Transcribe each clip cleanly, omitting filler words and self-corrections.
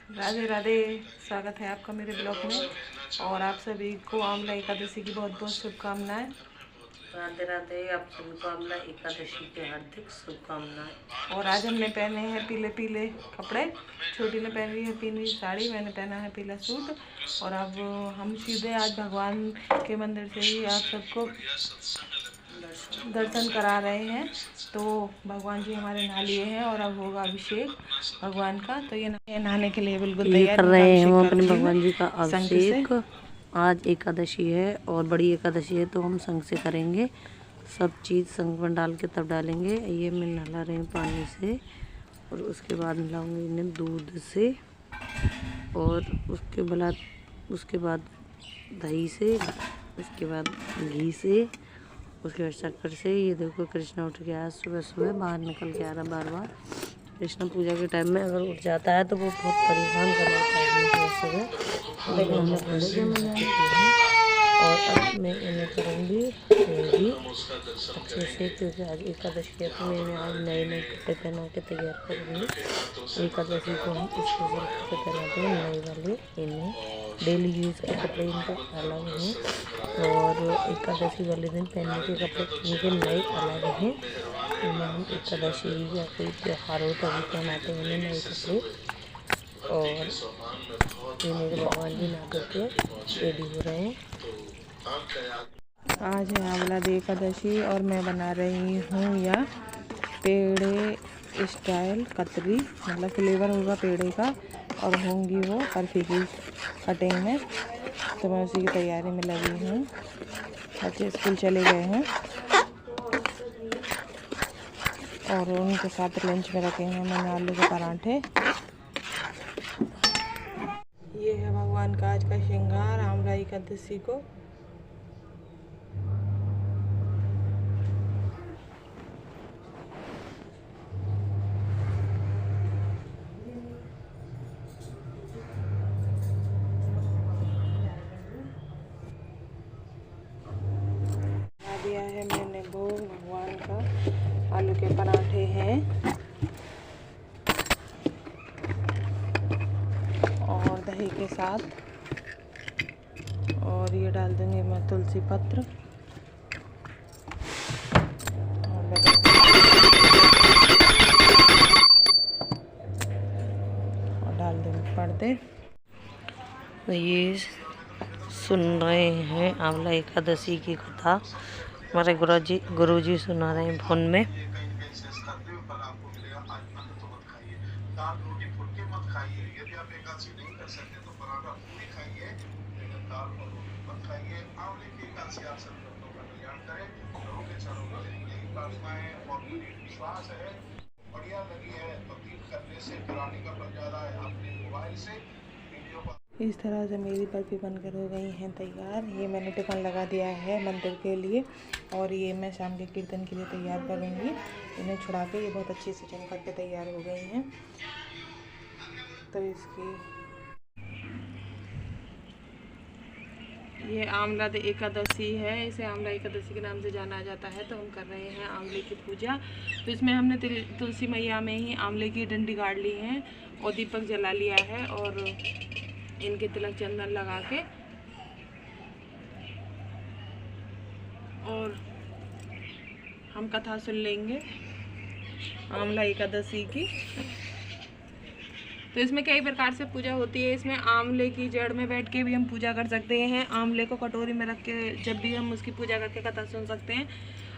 राधे राधे। स्वागत है आपका मेरे ब्लॉग में और आप सभी को आंवला एकादशी की बहुत बहुत शुभकामनाएं। राधे राधे। आप सभी को आंवला एकादशी की हार्दिक शुभकामनाएं। और आज हमने पहने हैं पीले पीले कपड़े। छोटी ने पहनी है पीली साड़ी, मैंने पहना है पीला सूट। और अब हम सीधे आज भगवान के मंदिर से ही आप सबको दर्शन करा रहे हैं। तो भगवान जी हमारे नहा लिए हैं और अब होगा अभिषेक भगवान का। तो ये नहाने के लिए बिल्कुल ये तैयार। कर इनका रहे हैं अभिषेक हम अपने करूँगी मैं भगवान जी का शंख से। अभिषेक। आज एकादशी है और बड़ी एकादशी है तो हम शंख से करेंगे। सब चीज़ शंख में डाल के तब डालेंगे। ये मैं नहला रही हूँ पानी से और उसके बाद नहलाऊंगी इन्हें दूध से और उसके बाद दही से, उसके बाद घी से, उसके बाद शक्कर से। ये देखो कृष्णा उठ गया सुबह सुबह, बाहर निकल के आ रहा बार बार। कृष्णा पूजा के टाइम में अगर उठ जाता है तो वो बहुत परेशान कर देता है सुबह सुबह, लेकिन हमने पहले के में जाने की है। और अब मैं इन्हें करूँगी भी अच्छे से, क्योंकि आज एकादशी है तो मैं आज नए नए कपड़े पहना के तैयार करूँगी। एकादशी को हम स्पेशल कपड़े पहनाते हैं नए वाले। इन्हें डेली यूज़ के कपड़े इनके अलग हैं और एकादशी वाले दिन पहनने के कपड़े इनके नए अलग हैं। इन्हें हम एकादशी या कोई त्यौहार हो तभी पहनाते हैं इन्हें नए कपड़े। और ये मेरे भगवान जी नहा के रेडी हो रहे हैं। आज है आंवला एकादशी और मैं बना रही हूँ या पेड़े स्टाइल कतरी, मतलब फ्लेवर होगा पेड़े का और होंगी वो बर्फी की कटिंग में। तो मैं उसी की तैयारी में लगी हूँ। बच्चे स्कूल चले गए हैं और उनके साथ लंच में रखे हैं मैंने आलू के पराठे। ये है भगवान का आज का श्रृंगार आंवला एकादशी को। दिया है मैंने भोग भगवान का। आलू के पराठे हैं और दही के साथ, और ये डाल देंगे मैं तुलसी पत्र और डाल देंगे पर्दे। तो ये सुन रहे हैं आंवला एकादशी की कथा, हमारे गुरुजी सुना रहे हैं फोन में। इस तरह से मेरी बर्फी बनकर हो गई हैं तैयार। ये मैंने टिफ़िन लगा दिया है मंदिर के लिए और ये मैं शाम के कीर्तन के लिए तैयार करूँगी। इन्हें छुड़ा के ये बहुत अच्छी से चमक के तैयार हो गई हैं। तो इसकी ये आंवला एकादशी है, इसे आंवला एकादशी के नाम से जाना जाता है। तो हम कर रहे हैं आंवले की पूजा। तो इसमें हमने तुलसी मैया में ही आंवले की डंडी गाड़ ली है और दीपक जला लिया है और इनके तिलक चंदन लगा के और हम कथा सुन लेंगे आंवला एकादशी की। तो इसमें कई प्रकार से पूजा होती है। इसमें आंवले की जड़ में बैठ के भी हम पूजा कर सकते हैं। आंवले को कटोरी में रख के जब भी हम उसकी पूजा करके कथा सुन सकते हैं।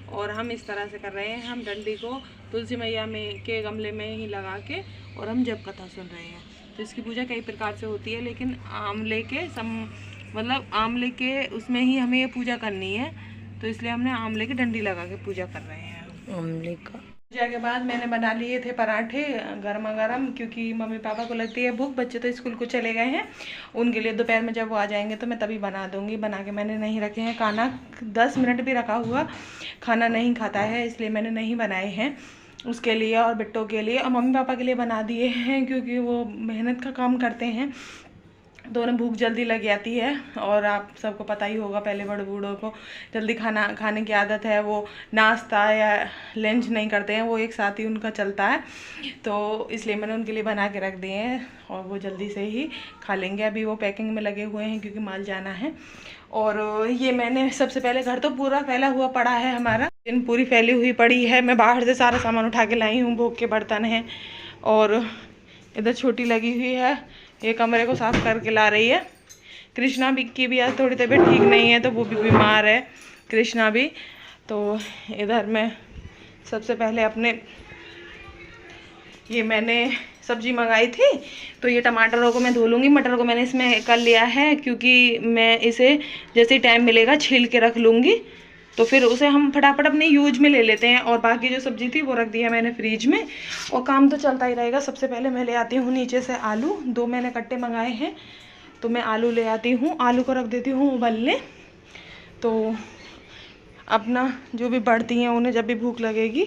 और हम इस तरह से कर रहे हैं, हम डंडी को तुलसी मैया में के गमले में ही लगा के और हम जब कथा सुन रहे हैं। तो इसकी पूजा कई प्रकार से होती है, लेकिन आंवले के मतलब आंवले के उसमें ही हमें ये पूजा करनी है। तो इसलिए हमने आंवले की डंडी लगा के पूजा कर रहे हैं। आंवले का पूजा के बाद मैंने बना लिए थे पराठे गर्मा गर्म, क्योंकि मम्मी पापा को लगती है भूख। बच्चे तो स्कूल को चले गए हैं, उनके लिए दोपहर में जब वो आ जाएंगे तो मैं तभी बना दूंगी। बना के मैंने नहीं रखे हैं, खाना 10 मिनट भी रखा हुआ खाना नहीं खाता है, इसलिए मैंने नहीं बनाए हैं उसके लिए और बिट्टो के लिए। और मम्मी पापा के लिए बना दिए हैं क्योंकि वो मेहनत का काम करते हैं तो उन्हें भूख जल्दी लग जाती है। और आप सबको पता ही होगा, पहले बड़े बूढ़ों को जल्दी खाने की आदत है, वो नाश्ता या लंच नहीं करते हैं, वो एक साथ ही उनका चलता है। तो इसलिए मैंने उनके लिए बना के रख दिए हैं और वो जल्दी से ही खा लेंगे। अभी वो पैकिंग में लगे हुए हैं क्योंकि माल जाना है। और ये मैंने सबसे पहले, घर तो पूरा फैला हुआ पड़ा है, हमारा दिन पूरी फैली हुई पड़ी है। मैं बाहर से सारा सामान उठा के लाई हूँ, भोग के बर्तन हैं और इधर छोटी लगी हुई है, ये कमरे को साफ करके ला रही है। कृष्णा भी की भी आज थोड़ी तबीयत ठीक नहीं है, तो वो भी बीमार है, कृष्णा भी। तो इधर मैं सबसे पहले अपने, ये मैंने सब्जी मंगाई थी, तो ये टमाटरों को मैं धो लूँगी। मटर को मैंने इसमें कर लिया है क्योंकि मैं इसे जैसे ही टाइम मिलेगा छील के रख लूँगी, तो फिर उसे हम फटाफट अपने यूज में ले लेते हैं। और बाकी जो सब्जी थी वो रख दिया मैंने फ्रिज में, और काम तो चलता ही रहेगा। सबसे पहले मैं ले आती हूँ नीचे से आलू, 2 मैंने कट्टे मंगाए हैं, तो मैं आलू ले आती हूँ। आलू को रख देती हूँ उबलने। तो अपना जो भी बढ़ती हैं उन्हें जब भी भूख लगेगी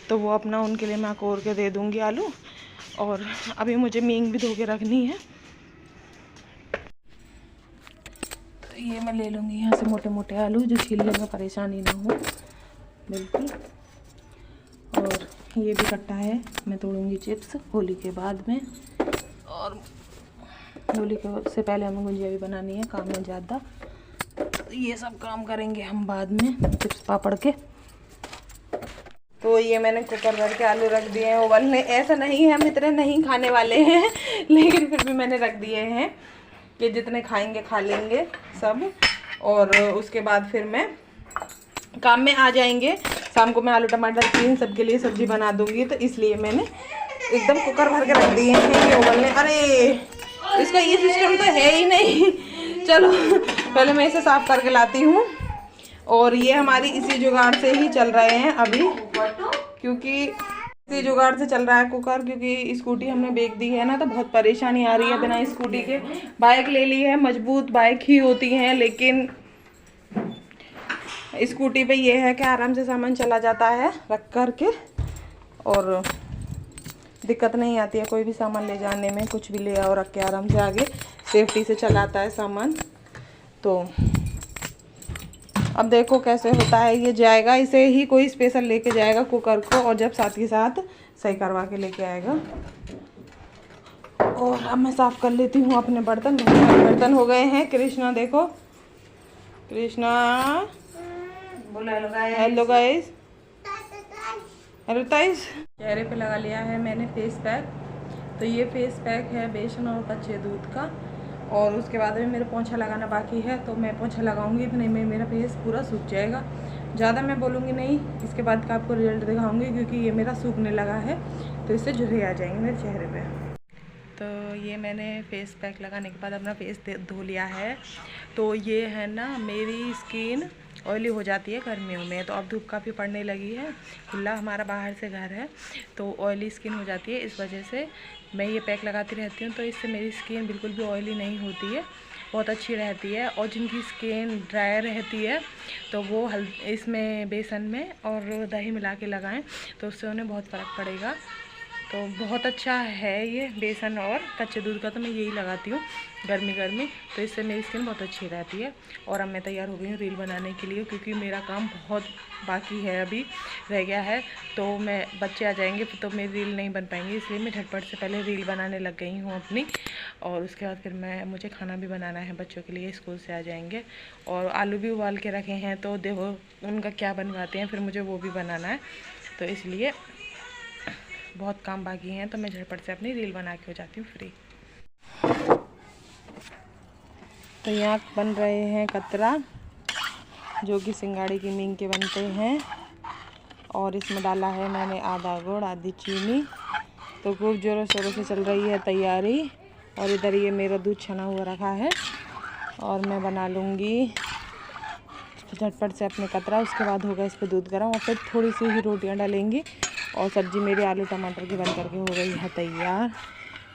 तो वो अपना उनके लिए मैं कोर के दे दूँगी आलू। और अभी मुझे मींग भी धो के रखनी है, तो ये मैं ले लूँगी यहाँ से मोटे मोटे आलू, जो छीलने में परेशानी ना हो बिल्कुल। और ये भी कट्टा है, मैं तोड़ूँगी चिप्स होली के बाद में, और होली के से पहले हमें गुंजिया भी बनानी है, काम है ज़्यादा, तो ये सब काम करेंगे हम बाद में चिप्स पापड़ के। तो ये मैंने कुकर भर के आलू रख दिए हैं उबलने। ऐसा नहीं है हम इतने नहीं खाने वाले हैं, लेकिन फिर भी मैंने रख दिए हैं कि जितने खाएंगे खा लेंगे सब। और उसके बाद फिर मैं काम में आ जाएंगे। शाम को मैं आलू टमाटर की सबके लिए सब्जी बना दूंगी, तो इसलिए मैंने एकदम कुकर भर के रख दिए हैं ये उबलने। अरे इसका ये सिस्टम तो है ही नहीं। चलो पहले मैं इसे साफ करके लाती हूँ। और ये हमारी इसी जुगाड़ से ही चल रहे हैं अभी, क्योंकि इसी जुगाड़ से चल रहा है कुकर, क्योंकि स्कूटी हमने बेच दी है ना, तो बहुत परेशानी आ रही है बिना स्कूटी के। बाइक ले ली है, मजबूत बाइक ही होती हैं, लेकिन स्कूटी पे ये है कि आराम से सामान चला जाता है रख कर के, और दिक्कत नहीं आती है कोई भी सामान ले जाने में। कुछ भी ले आओ रख के आराम से, आगे सेफ्टी से चलाता है सामान। तो अब देखो कैसे होता है, ये जाएगा, इसे ही कोई स्पेशल लेके जाएगा कुकर को, और जब साथ ही साथ सही करवा के लेके आएगा। और अब मैं साफ़ कर लेती हूँ अपने बर्तन। बहुत सारे बर्तन हो गए हैं। कृष्णा देखो, कृष्णा बोलो हेलो गाइस, हेलो गाइस। चेहरे पे लगा लिया है मैंने फेस पैक। तो ये फेस पैक है बेसन और कच्चे दूध का। और उसके बाद में मेरा पोंछा लगाना बाकी है, तो मैं पोंछा लगाऊंगी, नहीं मेरा फेस पूरा सूख जाएगा। ज़्यादा मैं बोलूँगी नहीं, इसके बाद का आपको रिजल्ट दिखाऊंगी, क्योंकि ये मेरा सूखने लगा है, तो इससे झुर्रियाँ आ जाएंगे मेरे चेहरे पे। तो ये मैंने फेस पैक लगाने के बाद अपना फेस धो लिया है। तो ये है ना, मेरी स्किन ऑयली हो जाती है गर्मियों में, तो अब धूप काफ़ी पड़ने लगी है, खुला हमारा बाहर से घर है, तो ऑयली स्किन हो जाती है। इस वजह से मैं ये पैक लगाती रहती हूँ, तो इससे मेरी स्किन बिल्कुल भी ऑयली नहीं होती है, बहुत अच्छी रहती है। और जिनकी स्किन ड्राई रहती है तो वो इसमें बेसन में और दही मिला के लगाएं, तो उससे उन्हें बहुत फ़र्क पड़ेगा। तो बहुत अच्छा है ये बेसन और कच्चे दूध का, तो मैं यही लगाती हूँ गर्मी, तो इससे मेरी स्किन बहुत अच्छी रहती है। और अब मैं तैयार हो गई हूँ रील बनाने के लिए, क्योंकि मेरा काम बहुत बाकी है, अभी रह गया है। तो मैं बच्चे आ जाएंगे तो मेरी रील नहीं बन पाएंगी, इसलिए मैं झटपट से पहले रील बनाने लग गई हूँ अपनी। और उसके बाद फिर मुझे खाना भी बनाना है बच्चों के लिए, स्कूल से आ जाएंगे। और आलू भी उबाल के रखे हैं, तो देखो उनका क्या बनवाते हैं, फिर मुझे वो भी बनाना है, तो इसलिए बहुत काम बाकी हैं। तो मैं झटपट से अपनी रील बना के हो जाती हूँ फ्री। तो यहाँ बन रहे हैं कतरा, जो कि सिंगाड़ी की मींग के बनते हैं। और इसमें डाला है मैंने आधा गुड़ आधी चीनी। तो खूब ज़ोरों शोरों से चल रही है तैयारी। और इधर ये मेरा दूध छना हुआ रखा है, और मैं बना लूँगी झटपट से अपने कतरा। उसके बाद होगा इस पर दूध गर्म, और फिर थोड़ी सी ही रोटियाँ डालेंगी। और सब्ज़ी मेरी आलू टमाटर की बन करके हो गई है तैयार।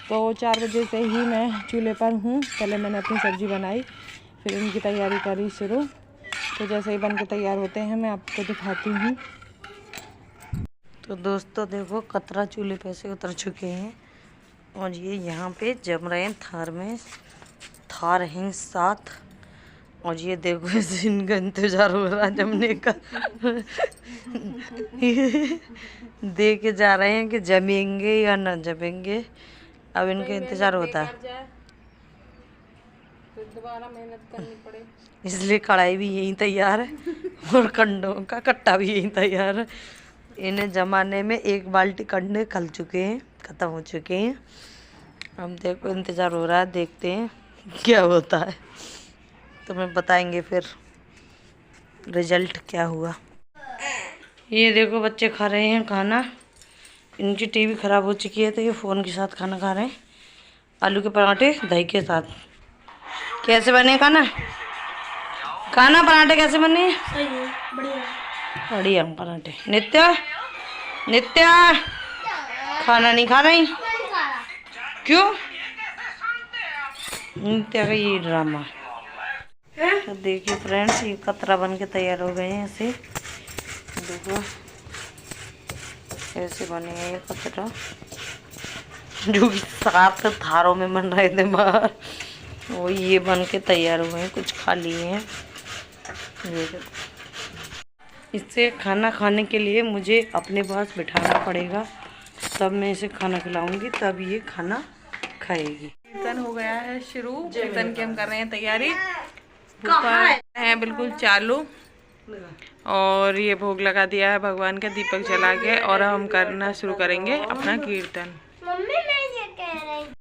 तो 4 बजे से ही मैं चूल्हे पर हूँ। पहले मैंने अपनी सब्ज़ी बनाई, फिर इनकी तैयारी करी शुरू। तो जैसे ही बन के तैयार होते हैं मैं आपको दिखाती हूँ। तो दोस्तों देखो, कतरा चूल्हे पे से उतर चुके हैं, और ये यहाँ पे जम रहे हैं खा रहे हैं साथ। और ये देखो इनका इंतजार हो रहा है जमने का। दे के जा रहे हैं कि जमेंगे या न जमेंगे, अब इनका इंतजार होता है। दोबारा मेहनत करनी पड़े, इसलिए कढ़ाई भी यहीं तैयार है और कंडों का कट्टा भी यहीं तैयार है। इन्हें जमाने में 1 बाल्टी कंडे खल चुके हैं, ख़त्म हो चुके हैं। हम देखो इंतज़ार हो रहा है, देखते हैं क्या होता है, तो मैं बताएंगे फिर रिजल्ट क्या हुआ। ये देखो बच्चे खा रहे हैं खाना। इनकी टीवी ख़राब हो चुकी है तो ये फ़ोन के साथ खाना खा रहे हैं। आलू के पराठे दही के साथ। कैसे बने खाना? खाना पराठे कैसे बने? बढ़िया पराठे। नित्या खाना नहीं खा रही? क्यों? नित्या का ये ड्रामा। तो देखिए फ्रेंड्स, ये कतरा बन के तैयार हो गए हैं। ऐसे देखो ऐसे बने हैं ये कतरा, जो कि 7 थारों में बन रहे थे बाहर, वो ये बन के तैयार हुए हैं। कुछ खा लिए हैं। इससे खाना खाने के लिए मुझे अपने पास बिठाना पड़ेगा, तब मैं इसे खाना खिलाऊंगी, तब ये खाना खाएगी। कीर्तन हो गया है शुरू। कीर्तन की हम कर रहे हैं तैयारी। ऊपर है बिल्कुल चालू, और ये भोग लगा दिया है भगवान का, दीपक जला के, और हम करना शुरू करेंगे अपना कीर्तन। मम्मी मैं ये कह रही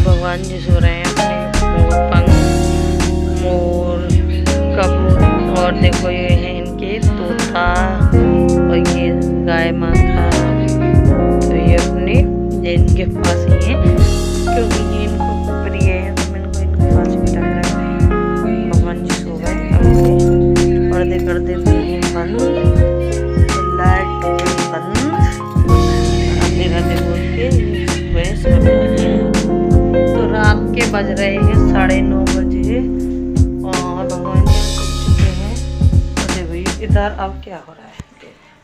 भगवान जी सो रहे हैं अपने मोर पंख, मोर, कबूतर, और देखो ये है इनके तोता, और ये गाय माता। तो ये अपने इनके पास ही है, क्योंकि ये इनको प्रिय है, तो मैंने इनको पास बिठाया है। भगवान जी सो गए। पर्दे कर देते हैं बंद, लाइट बंद, राधे राधे बोल के तो रात के बज रहे हैं 9:30 बजे, और भगवान जी सो चुके हैं। अरे भाई इधर अब क्या हो रहा है?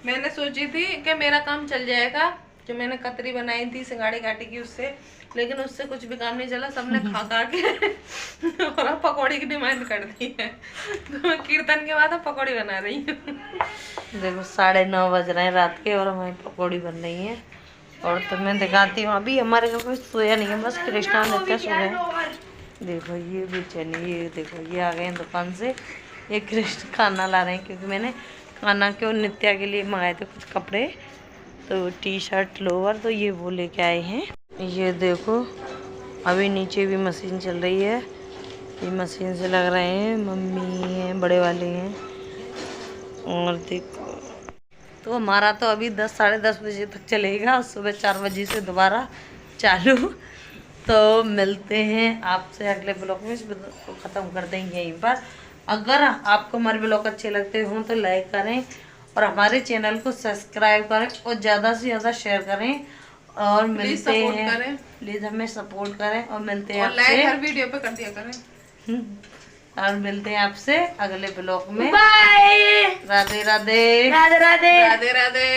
मैंने सोची थी कि मेरा काम चल जाएगा, जो मैंने कतरी बनाई थी सिंगाड़ी काटी की उससे, लेकिन उससे कुछ भी काम नहीं चला। सबने खा खा के और अब पकौड़ी की डिमांड कर दी है, तो मैं कीर्तन के बाद अब पकौड़ी बना रही हूँ। देखो 9:30 बज रहे हैं रात के, और हमारी पकौड़ी बन रही है। और तो मैं दिखाती हूँ, अभी हमारे घर कोई सोया नहीं है, बस कृष्णा नित्या सो गए। देखो ये बेचैनी, ये देखो ये आ गए हैं दुकान से। ये कृष्ण खाना ला रहे हैं, क्योंकि मैंने खाना क्यों नित्या के लिए मंगाए थे कुछ कपड़े, तो टी-शर्ट लोअर, तो ये वो लेके आए हैं। ये देखो अभी नीचे भी मशीन चल रही है, ये मशीन से लग रहे हैं। मम्मी हैं, बड़े वाले हैं, और देखो तो हमारा तो अभी 10 साढ़े 10 बजे तक चलेगा, सुबह 4 बजे से दोबारा चालू। तो मिलते हैं आपसे अगले ब्लॉग में, तो ख़त्म कर देंगे यहीं पर। अगर आपको हमारे ब्लॉग अच्छे लगते हों तो लाइक करें, और हमारे चैनल को सब्सक्राइब करें, और ज़्यादा से ज़्यादा शेयर करें, और मिलते हैं। प्लीज़ हमें सपोर्ट करें, और मिलते हैं आपसे। हर वीडियो पे कर दिया करें। और मिलते हैं आपसे अगले ब्लॉग में। बाय। राधे राधे। राधे राधे। राधे राधे।